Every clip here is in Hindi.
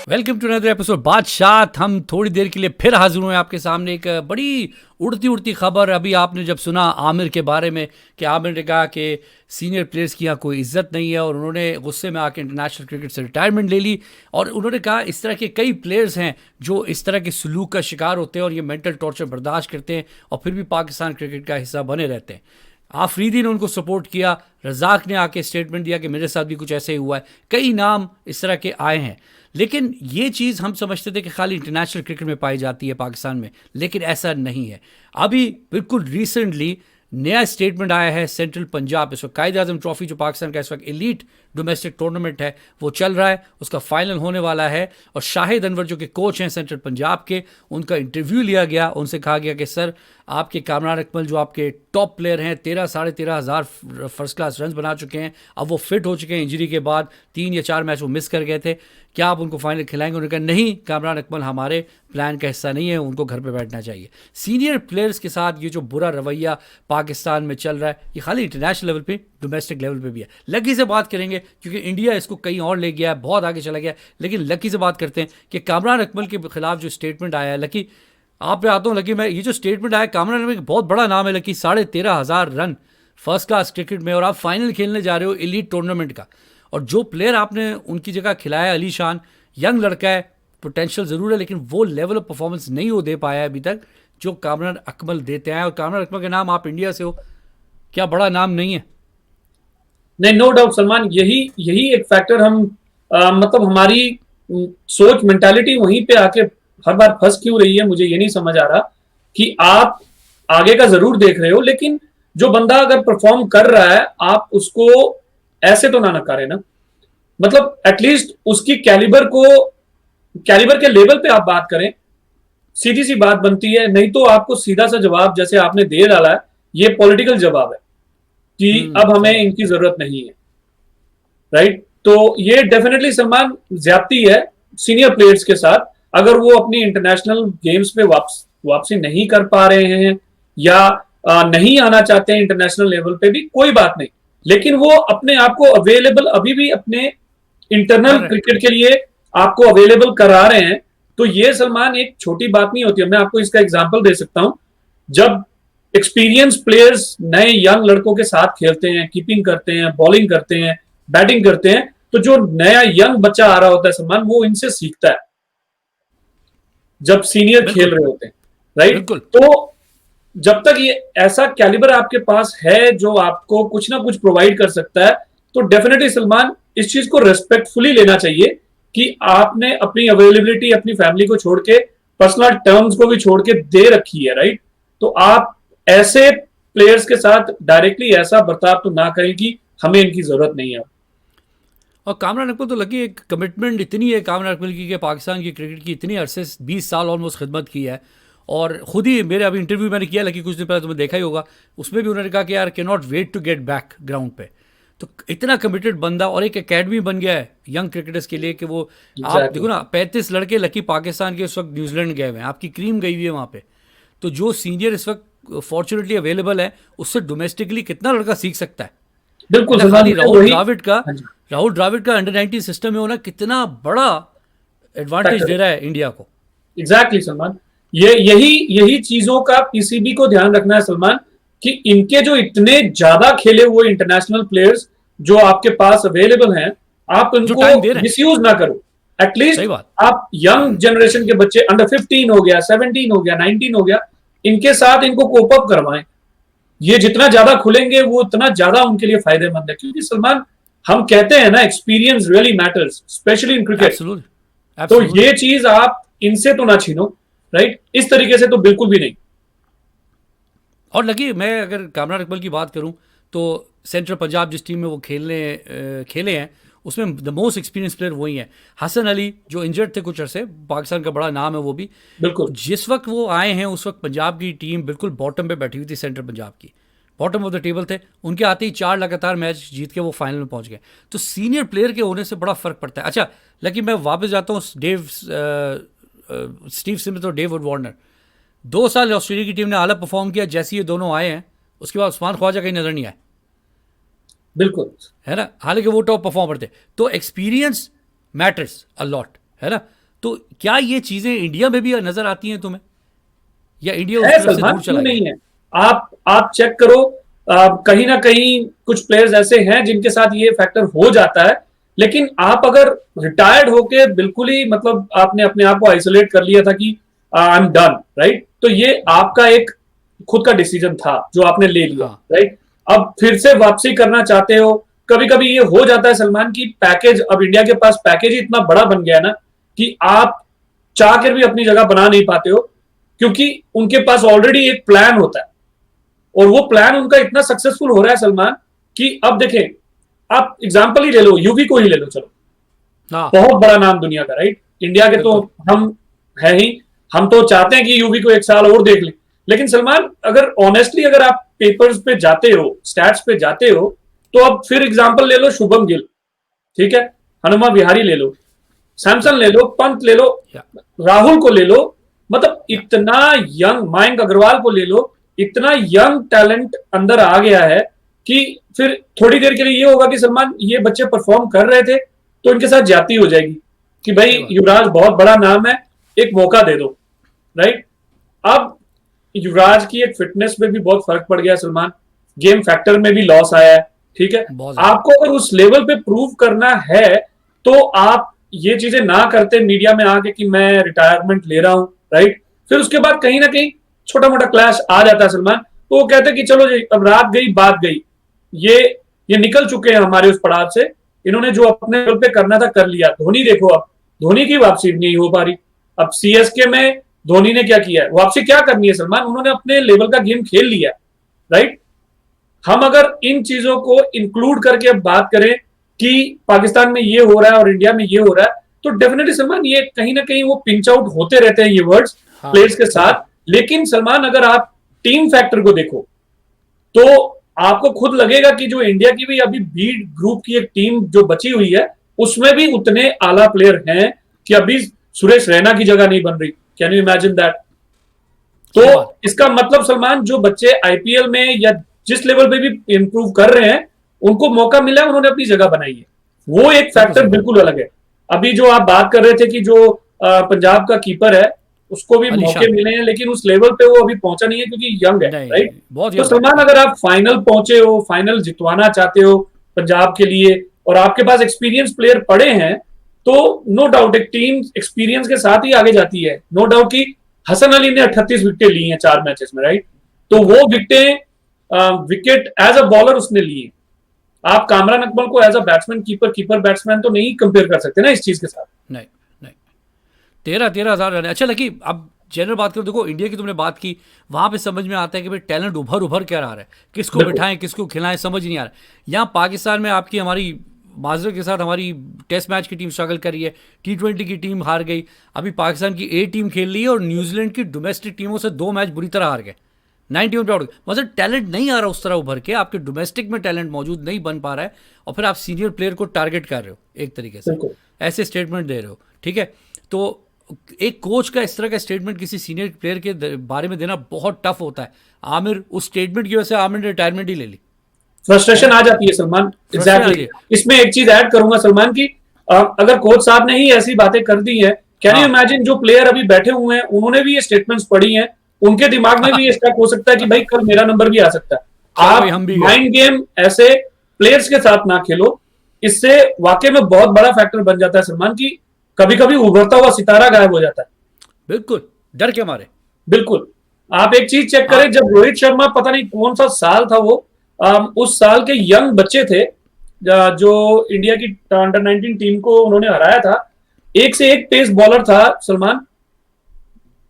वेलकम टू अनदर एपिसोड बादशाह। हम थोड़ी देर के लिए फिर हाजिर हुए आपके सामने एक बड़ी उड़ती उड़ती खबर। अभी आपने जब सुना आमिर के बारे में कि आमिर ने कहा कि सीनियर प्लेयर्स की यहाँ कोई इज्जत नहीं है और उन्होंने गुस्से में आके इंटरनेशनल क्रिकेट से रिटायरमेंट ले ली। और उन्होंने कहा इस तरह के कई प्लेयर्स हैं जो इस तरह के सलूक का शिकार होते हैं और ये मेंटल टॉर्चर बर्दाश्त करते हैं और फिर भी पाकिस्तान क्रिकेट का हिस्सा बने रहते हैं। आफरीदी ने उनको सपोर्ट किया, रज़ाक ने आके स्टेटमेंट दिया कि मेरे साथ भी कुछ ऐसे ही हुआ है। कई नाम इस तरह के आए हैं, लेकिन ये चीज़ हम समझते थे कि खाली इंटरनेशनल क्रिकेट में पाई जाती है पाकिस्तान में, लेकिन ऐसा नहीं है। अभी बिल्कुल रिसेंटली नया स्टेटमेंट आया है सेंट्रल पंजाब। इस वक्त कायद आजम ट्रॉफी जो पाकिस्तान का इस वक्त एलीट डोमेस्टिक टूर्नामेंट है वो चल रहा है, उसका फाइनल होने वाला है। और शाहिद अनवर जो कि कोच हैं सेंट्रल पंजाब के, उनका इंटरव्यू लिया गया। उनसे कहा गया कि सर आपके कामरान अकमल जो आपके टॉप प्लेयर हैं 13-13,500 फर्स्ट क्लास रन बना चुके हैं, अब वो फिट हो चुके हैं इंजरी के बाद, 3 या 4 मैच वो मिस कर गए थे, क्या आप उनको फाइनल खिलाएंगे? उन्होंने कहा नहीं, कामरान अकमल हमारे प्लान का हिस्सा नहीं है, उनको घर पे बैठना चाहिए। सीनियर प्लेयर्स के साथ ये जो बुरा रवैया पाकिस्तान में चल रहा है ये खाली इंटरनेशनल लेवल पे, डोमेस्टिक लेवल पे भी है। लकी से बात करेंगे क्योंकि इंडिया इसको कहीं और ले गया है, बहुत आगे चला गया है। लेकिन लकी से बात करते हैं कि कामरान अकमल के खिलाफ जो स्टेटमेंट आया है, लकी आप पे आता हूँ। लकी मैं ये जो स्टेटमेंट आया, कामरान अकमल बहुत बड़ा नाम है lucky, 13,500 run first class cricket में, और आप फाइनल खेलने जा रहे हो एलीट टूर्नामेंट का। और जो प्लेयर आपने उनकी जगह खिलाया अली शान, यंग लड़का है, पोटेंशियल ज़रूर है, लेकिन वो लेवल ऑफ परफॉर्मेंस नहीं हो दे पाया है अभी तक जो कामरान अकमल देते हैं। और कामरान अकमल के नाम, आप इंडिया से हो, क्या बड़ा नाम नहीं है? नहीं, नो डाउट सलमान, यही यही एक फैक्टर हम मतलब हमारी सोच मेंटालिटी वहीं पे आके हर बार फंस क्यों रही है, मुझे ये नहीं समझ आ रहा कि आप आगे का जरूर देख रहे हो, लेकिन जो बंदा अगर परफॉर्म कर रहा है आप उसको ऐसे तो ना नकारे ना। मतलब एटलीस्ट उसकी कैलिबर के लेवल पे आप बात करें, सीधी सी बात बनती है। नहीं तो आपको सीधा सा जवाब जैसे आपने दे डाला है, ये पॉलिटिकल जवाब है कि अब हमें इनकी जरूरत नहीं है, राइट? तो ये डेफिनेटली सलमान ज्यादती है सीनियर प्लेयर्स के साथ। अगर वो अपनी इंटरनेशनल गेम्स में वापसी नहीं कर पा रहे हैं या नहीं आना चाहते हैं इंटरनेशनल लेवल पे भी, कोई बात नहीं, लेकिन वो अपने आप को अवेलेबल अभी भी अपने इंटरनल क्रिकेट के लिए आपको अवेलेबल करा रहे हैं। तो ये सलमान एक छोटी बात नहीं होती है। मैं आपको इसका एग्जांपल दे सकता हूं। जब एक्सपीरियंस प्लेयर्स नए यंग लड़कों के साथ खेलते हैं, कीपिंग करते हैं, बॉलिंग करते हैं, बैटिंग करते हैं, तो जो नया यंग बच्चा आ रहा होता है सलमान, वो इनसे सीखता है जब सीनियर खेल रहे होते हैं, राइट? तो जब तक ये ऐसा कैलिबर आपके पास है जो आपको कुछ ना कुछ प्रोवाइड कर सकता है, तो डेफिनेटली सलमान इस चीज को रेस्पेक्टफुली लेना चाहिए कि आपने अपनी अवेलेबिलिटी अपनी फैमिली को छोड़ के, पर्सनल टर्म्स को भी छोड़ के दे रखी है, राइट? तो आप ऐसे प्लेयर्स के साथ डायरेक्टली ऐसा बर्ताव तो ना करें कि हमें इनकी जरूरत नहीं है। और कामरान अकमल तो लगी एक कमिटमेंट इतनी है कामरान अकमल की कि पाकिस्तान की क्रिकेट की इतनी अरसे 20 साल ऑलमोस्ट खिदमत की है। और खुद ही मेरे अभी इंटरव्यू मैंने किया लकी कुछ दिन पहले, तुम्हें देखा ही होगा, उसमें भी उन्होंने कहा कि यार can not wait to get back ground पे। तो इतना कमिटेड बंदा, और एक एकेडमी बन गया है यंग क्रिकेटर्स के लिए कि वो आप देखो ना, 35 लड़के लकी पाकिस्तान के इस वक्त न्यूजीलैंड गए हुए हैं, आपकी क्रीम गई हुई है वहाँ पे। तो जो सीनियर इस वक्त फॉर्चुनेटली अवेलेबल है, उससे डोमेस्टिकली कितना लड़का सीख सकता है। बिल्कुल राहुल द्राविड का अंडर 19 सिस्टम में होना कितना बड़ा एडवांटेज दे रहा है इंडिया को। एग्जैक्टली सलमान, यही चीजों का पीसीबी को ध्यान रखना है सलमान, कि इनके जो इतने ज्यादा खेले हुए इंटरनेशनल प्लेयर्स जो आपके पास अवेलेबल हैं, आप इनको मिसयूज ना करो। एटलीस्ट आप यंग जनरेशन के बच्चे, अंडर 15 हो गया, 17 हो गया, 19 हो गया, इनके साथ इनको कोप अप करवाएं। ये जितना ज्यादा खुलेंगे वो उतना ज्यादा उनके लिए फायदेमंद है, क्योंकि सलमान हम कहते हैं ना, experience really matters specially in cricket. तो ये चीज आप इनसे तो ना छीनो, राइट? इस तरीके से तो बिल्कुल भी नहीं। और लगी मैं अगर कामरान अकमल की बात करूं तो सेंट्रल पंजाब जिस टीम में वो खेले हैं उसमें द मोस्ट एक्सपीरियंस प्लेयर वही है। हसन अली जो इंजर्ड थे कुछ अरसे, पाकिस्तान का बड़ा नाम है वो भी, बिल्कुल जिस वक्त वो आए हैं उस वक्त पंजाब की टीम बिल्कुल बॉटम पे बैठी हुई थी, सेंट्रल पंजाब की बॉटम ऑफ द टेबल थे। उनके आते ही 4 लगातार मैच जीत के वो फाइनल में पहुंच गए। तो सीनियर प्लेयर के होने से बड़ा फर्क पड़ता है। अच्छा लेकिन मैं वापस जाता हूँ स्टीव स्मिथ और डेविड वार्नर। 2 साल ऑस्ट्रेलिया की टीम ने आला परफॉर्म किया, जैसे ये दोनों आए हैं उसके बाद उस्मान ख्वाजा कहीं नजर नहीं आए, बिल्कुल है ना, हालांकि वो टॉप परफॉर्मर थे। तो एक्सपीरियंस मैटर्स अ लॉट, है ना। तो क्या ये चीजें इंडिया में भी नजर आती हैं तुम्हें, या इंडिया उस है तरफ से सलमान, दूर क्यों चला गया? नहीं है? आप चेक करो, कहीं ना कहीं कुछ प्लेयर्स ऐसे हैं जिनके साथ ये फैक्टर हो जाता है, लेकिन आप अगर रिटायर्ड होके बिल्कुल ही मतलब आपने अपने आप को आइसोलेट कर लिया था कि आई एम डन, राइट, तो ये आपका एक खुद का डिसीजन था जो आपने ले लिया, हाँ, राइट। अब फिर से वापसी करना चाहते हो, कभी कभी ये हो जाता है सलमान की पैकेज, अब इंडिया के पास पैकेज ही इतना बड़ा बन गया है ना कि आप चाह कर भी अपनी जगह बना नहीं पाते हो, क्योंकि उनके पास ऑलरेडी एक प्लान होता है, और वो प्लान उनका इतना सक्सेसफुल हो रहा है सलमान कि अब देखें, आप एग्जांपल ही ले लो, यूवी को ही ले लो, चलो, हाँ, बहुत बड़ा नाम दुनिया का, राइट, इंडिया के तो बिल्कुल। हम है ही, हम तो चाहते हैं कि यूवी को एक साल और देख ले, लेकिन सलमान अगर ऑनेस्टली अगर आप पेपर्स पे जाते हो, स्टैट्स पे जाते हो, तो अब फिर एग्जांपल ले लो शुभम गिल, ठीक है, हनुमा विहारी ले लो, सैमसन ले लो, पंत ले लो, या राहुल को ले लो, मतलब या इतना यंग, मयंक अग्रवाल को ले लो, इतना यंग टैलेंट अंदर आ गया है कि फिर थोड़ी देर के लिए ये होगा कि सलमान ये बच्चे परफॉर्म कर रहे थे तो इनके साथ जाती हो जाएगी कि सही भाई बात। युवराज बहुत बड़ा नाम है, एक मौका दे दो, राइट। अब युवराज की एक फिटनेस में भी बहुत फर्क पड़ गया सलमान, गेम फैक्टर में भी लॉस आया है, ठीक है। बहुत ज्यादा। आपको अगर उस लेवल पे प्रूव करना है तो आप ये चीजें ना करते मीडिया में आके कि मैं रिटायरमेंट ले रहा हूं, राइट, फिर उसके बाद कहीं ना कहीं छोटा मोटा क्लैश आ जाता है सलमान, तो वो कहते हैं कि चलो जी अब रात गई बात गई, ये ये निकल चुके हैं हमारे उस पड़ाव से, इन्होंने जो अपने लेवल पे करना था कर लिया। धोनी देखो, अब धोनी की वापसी नहीं हो पा रही, अब सीएसके में धोनी ने क्या किया है, वापसी क्या करनी है सलमान, उन्होंने अपने लेवल का गेम खेल लिया, राइट। हम अगर इन चीजों को इंक्लूड करके अब बात करें कि पाकिस्तान में ये हो रहा है और इंडिया में ये हो रहा है, तो डेफिनेटली सलमान ये कहीं ना कहीं वो पिंच आउट होते रहते हैं ये वर्ड्स हाँ, प्लेयर्स के साथ, लेकिन सलमान अगर आप टीम फैक्टर को देखो तो आपको खुद लगेगा कि जो इंडिया की भी अभी बी ग्रुप की एक टीम जो बची हुई है उसमें भी उतने आला प्लेयर हैं कि अभी सुरेश रैना की जगह नहीं बन रही। Can you imagine that? तो सही बात। इसका मतलब सलमान जो बच्चे आईपीएल में या जिस लेवल पे भी इंप्रूव कर रहे हैं उनको मौका मिला है, उन्होंने अपनी जगह बनाई है, वो एक बिल्कुल फैक्टर सही बात। बिल्कुल अलग है। अभी जो आप बात कर रहे थे कि जो पंजाब का कीपर है उसको भी मौके अलीशान। मिले हैं, लेकिन उस लेवल पे वो अभी पहुंचा नहीं है क्योंकि यंग है, नहीं, राइट। बहुत तो यंग है। सलमान अगर आप फाइनल पहुंचे हो, फाइनल जितवाना चाहते हो पंजाब के लिए, और आपके पास एक्सपीरियंस प्लेयर पड़े हैं, तो नो डाउट एक टीम एक्सपीरियंस के साथ ही आगे जाती है। नो डाउट कि हसन अली ने 38 विकेट ली हैं 4 मैचेस में, राइट, तो वो विकेट एज अ बॉलर उसने लिए। आप कामरान अकमल को as a batsman keeper batsman तो नहीं कंपेयर कर सकते ना इस चीज के साथ। नहीं, नहीं। 13,000 रन। अच्छा लकी, अब जनरल बात करो, देखो इंडिया की तुमने बात की, वहां पे समझ में आता है कि भाई टैलेंट उभर उभर क्या रहा है, किसको बिल्कुल बिठाएं किसको खिलाएं समझ नहीं आ रहा है। यहाँ पाकिस्तान में आपकी हमारी माजरे के साथ हमारी टेस्ट मैच की टीम स्ट्रगल कर रही है, T20 की टीम हार गई, अभी पाकिस्तान की ए टीम खेल रही है और न्यूजीलैंड की डोमेस्टिक टीमों से 2 मैच बुरी तरह हार गए, 91 पे आउट। मतलब टैलेंट नहीं आ रहा उस तरह उभर के, आपके डोमेस्टिक में टैलेंट मौजूद नहीं बन पा रहा है, और फिर आप सीनियर प्लेयर को टारगेट कर रहे हो एक तरीके से, बिल्कुल ऐसे स्टेटमेंट दे रहे हो, ठीक है। तो एक कोच का इस तरह का स्टेटमेंट किसी सीनियर प्लेयर के बारे में देना बहुत टफ होता है। आमिर, उस स्टेटमेंट की वजह से आमिर ने रिटायरमेंट ही ले ली, है फ्रस्ट्रेशन ना? आ जाती है सलमान, फ्रस्ट्रेशन आ एग्जैक्टली रही है। इसमें एक चीज ऐड करूंगा सलमान की, अगर कोच साहब ने ही ऐसी बातें कर दी हैं, कैन यू हाँ। इमेजिन जो प्लेयर अभी बैठे हुए हैं उन्होंने भी ये स्टेटमेंट्स पढ़ी हैं, उनके दिमाग में भी ये स्टक हो सकता है कि भाई कल मेरा नंबर भी आ सकता है। चलो भाई आप हम भी गए। माइंड गेम ऐसे प्लेयर्स के साथ ना खेलो, इससे वाकई में बहुत बड़ा फैक्टर बन जाता है सलमान की, कभी कभी उभरता हुआ सितारा गायब हो जाता है। बिल्कुल, डर के मारे। बिल्कुल, आप एक चीज चेक करें, आप जब रोहित शर्मा, पता नहीं कौन सा साल था वो, उस साल के यंग बच्चे थे जो इंडिया की अंडर 19 टीम को उन्होंने हराया था, एक से एक तेज बॉलर था सलमान,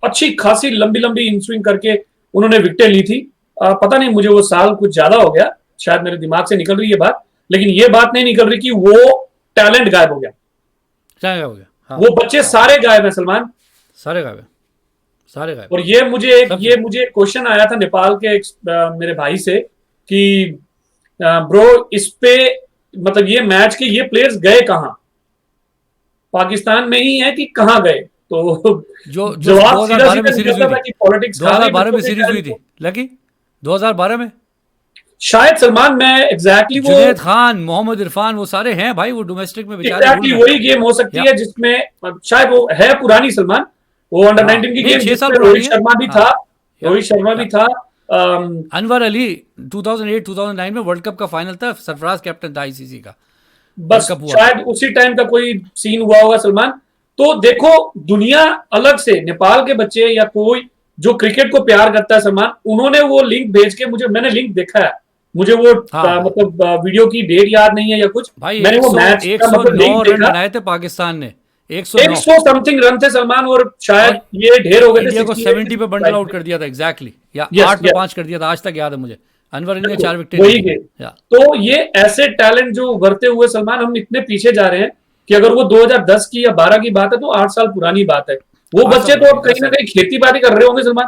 अच्छी खासी लंबी लंबी इन स्विंग करके उन्होंने विकेटें ली थी। पता नहीं मुझे वो साल कुछ ज्यादा हो गया, शायद मेरे दिमाग से निकल रही है बात, लेकिन ये बात नहीं निकल रही कि वो टैलेंट गायब हो गया, क्या हो गया? हाँ, वो बच्चे हाँ, सारे गायब हैं सलमान। सारे गायब हैं, सारे गायब और हैं, सब ये मुझे क्वेश्चन आया था नेपाल के मेरे भाई से कि ब्रो इस पे मतलब ये मैच के ये प्लेयर्स गए कहाँ, पाकिस्तान में ही है कि कहाँ गए, तो जो जो जवाब सीधा 2012 में सीधा सीरीज हुई निकलता थी, था कि पॉलिटिक्स खा गई 2012 बच्चों में के सीरीज हुई थी टैलेंट को। लकी, 2012 में शायद सलमान, मैं एग्जैक्टली वो जुनैद खान, मोहम्मद इरफान, वो सारे हैं भाई, वो डोमेस्टिक में बेचारे एग्जैक्टली वही गेम हो सकती है जिसमें शायद वो है पुरानी सलमान, वो अंडर हाँ 19 की नहीं गेम 6 साल जिसमें पुरानी है। हाँ रोहित शर्मा भी था। अनवर अली 2008-2009 में वर्ल्ड कप का फाइनल था, सरफराज कैप्टन था आईसीसी का, वर्ल्ड बस कप हुआ था। शायद उसी टाइम का कोई सीन हुआ होगा सलमान। तो देखो, दुनिया अलग से नेपाल के बच्चे या कोई जो क्रिकेट को प्यार करता है सलमान, उन्होंने वो लिंक भेज के मैंने लिंक देखा है, मुझे वो हाँ मतलब वीडियो की डेट याद नहीं है या कुछ, भाई मैंने वो मैच का मतलब 109 लिंक रन देखा। बनाए थे पाकिस्तान ने, 109, 100 समथिंग रन थे सलमान, और शायद और ये ढेर हो गए थे इंडिया को 68 70 पे बंडल आउट कर दिया था एग्जैक्टली, या यस 8 पे 5 कर दिया था, आज तक याद है मुझे। अनवर अली ने 4 विकेट वही ली गेम। या तो ये ऐसे टैलेंट जो उभरते हुए सलमान, हम इतने पीछे जा रहे हैं कि अगर वो 2010 की या 12 की बात है तो 8 साल पुरानी बात है। वो 8 बच्चे साल तो अब पुरानी, कहीं ना कहीं खेती बाड़ी कर रहे होंगे सलमान।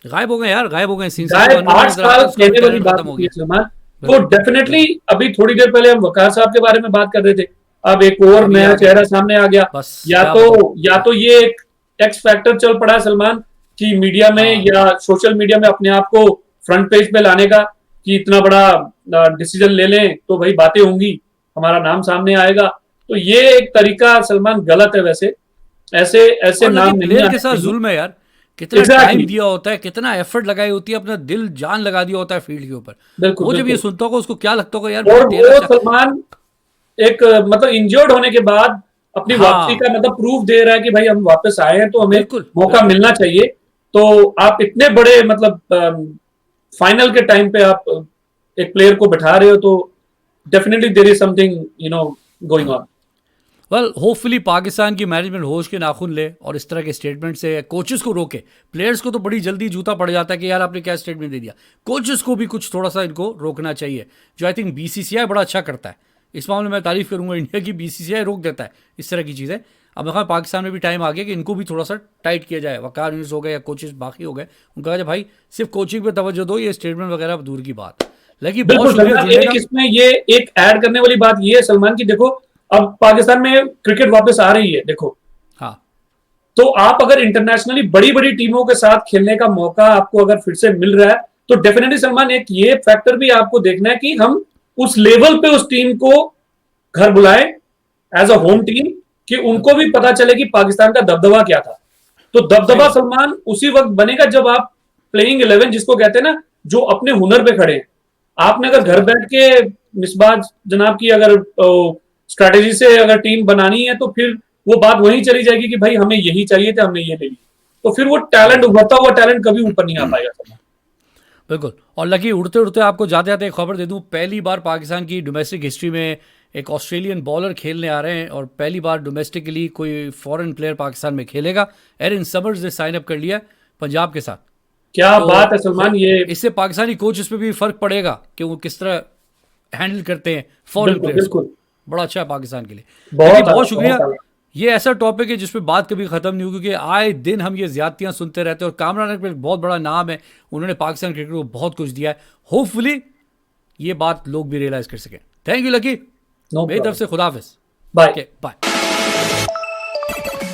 गायब हो गए यार, गायब हो गए सीन से, तो शायद अनवर 8 अली साल उसका भी कहने वाली टैलेंट बात खत्म हो होती है गया। सलमान। तो बिल्कुल डेफिनेटली बिल्कुल, अभी थोड़ी देर पहले हम वकार साहब के बारे में बात कर रहे थे, अब एक और अभी नया आ गया, चेहरा सामने आ गया। बस या क्या तो बताऊं। या तो ये एक एक्स फैक्टर चल पड़ा है सलमान, कि मीडिया में हाँ या सोशल मीडिया में अपने आप को फ्रंट पेज पे लाने का, कि इतना बड़ा डिसीजन ले लें तो भाई बातें होंगी, हमारा नाम सामने आएगा। तो ये एक तरीका सलमान गलत है वैसे, ऐसे ऐसे और लकी नाम नहीं प्लेयर आने के साथ चाहिए। जुल्म है यार, कितना टाइम एग्जैक्टली, दिया होता है, कितना एफर्ट लगाई होती है, अपना दिल जान लगा दिया होता है फील्ड के ऊपर। बिल्कुल वो जब ये बिल्कुल। सुनता होगा उसको क्या लगता होगा यार, मैंने और 13 वो सलमान एक मतलब इंजर्ड होने के बाद अपनी वापसी हाँ का मतलब प्रूफ दे रहा है कि भाई हम वापस आए हैं तो हमें बिल्कुल मौका बिल्कुल, मिलना चाहिए। तो आप इतने बड़े मतलब फाइनल के टाइम पे आप एक प्लेयर को बैठा रहे हो, तो definitely there is something going on. Well hopefully Pakistan की मैनेजमेंट होश के नाखून ले और इस तरह के स्टेटमेंट से कोचेस को रोके। प्लेयर्स को तो बड़ी जल्दी जूता पड़ जाता है कि यार आपने क्या स्टेटमेंट दे दिया, कोचेस को भी कुछ थोड़ा सा इनको रोकना चाहिए, जो आई थिंक बीसीसीआई बड़ा अच्छा करता है इस मामले में। मैं तारीफ करूंगा इंडिया की, बीसीसीआई रोक देता है इस तरह की चीज़ें। अब देखा पाकिस्तान में भी टाइम आ गया कि इनको भी थोड़ा सा टाइट किया जाए। वकार न्यूज़ हो गए या कोचेस बाकी हो गए, उनका कहा भाई सिर्फ कोचिंग पे तवज्जो दो, ये स्टेटमेंट वगैरह अब दूर की बात। लेकिन बहुत बिल्कुल शुक्रिया सलमान, जुड़ने एक का। इसमें ये एक ऐड करने वाली बात ये है सलमान की, देखो अब पाकिस्तान में क्रिकेट वापस आ रही है, देखो हाँ तो आप अगर इंटरनेशनली बड़ी बड़ी टीमों के साथ खेलने का मौका आपको अगर फिर से मिल रहा है, तो डेफिनेटली सलमान एक ये फैक्टर भी आपको देखना है कि हम उस लेवल पे उस टीम को घर बुलाएं एज अ होम टीम, कि उनको भी पता चले कि पाकिस्तान का दबदबा क्या था। तो सही दबदबा बात। सलमान उसी वक्त बनेगा जब आप प्लेइंग 11 जिसको कहते हैं ना, जो अपने हुनर पे खड़े हैं। आपने अगर सही घर बात। बैठ के मिसबाज जनाब की अगर स्ट्रैटेजी से अगर टीम बनानी है, तो फिर वो बात वहीं चली जाएगी कि भाई हमें यही चाहिए थे, हमने ये ले लिया, तो फिर वो टैलेंट, बिल्कुल उभरता हुआ टैलेंट कभी ऊपर नहीं आ पाएगा। बिल्कुल। और लकी उड़ते उड़ते आपको जाते जाते एक खबर दे दूं, पहली बार पाकिस्तान की डोमेस्टिक हिस्ट्री में एक ऑस्ट्रेलियन बॉलर खेलने आ रहे हैं, और पहली बार डोमेस्टिकली कोई फॉरेन प्लेयर पाकिस्तान में खेलेगा। एरन समर्स ने साइन अप कर लिया है पंजाब के साथ। क्या तो बात है सलमान, ये इससे पाकिस्तानी कोचेस पे भी फर्क पड़ेगा कि वो किस तरह हैंडल करते हैं फॉरेन बिल्कुल प्लेयर्स को। बिल्कुल, बड़ा अच्छा है पाकिस्तान के लिए। लेकिन बहुत आला बहुत शुक्रिया। बहुत आला। ये ऐसा टॉपिक है जिस पे बात कभी खत्म नहीं होगी, क्योंकि आए दिन हम ये ज्यादतियां सुनते रहते हैं। और कामरान अकबर एक बहुत बड़ा नाम है, उन्होंने पाकिस्तान क्रिकेट को बहुत कुछ दिया है। होपफुली ये बात लोग भी रियलाइज कर सकें। थैंक यू लकी, नो मेरी तरफ प्रॉब्लम, से खुदा हाफिज। बाय। Okay bye.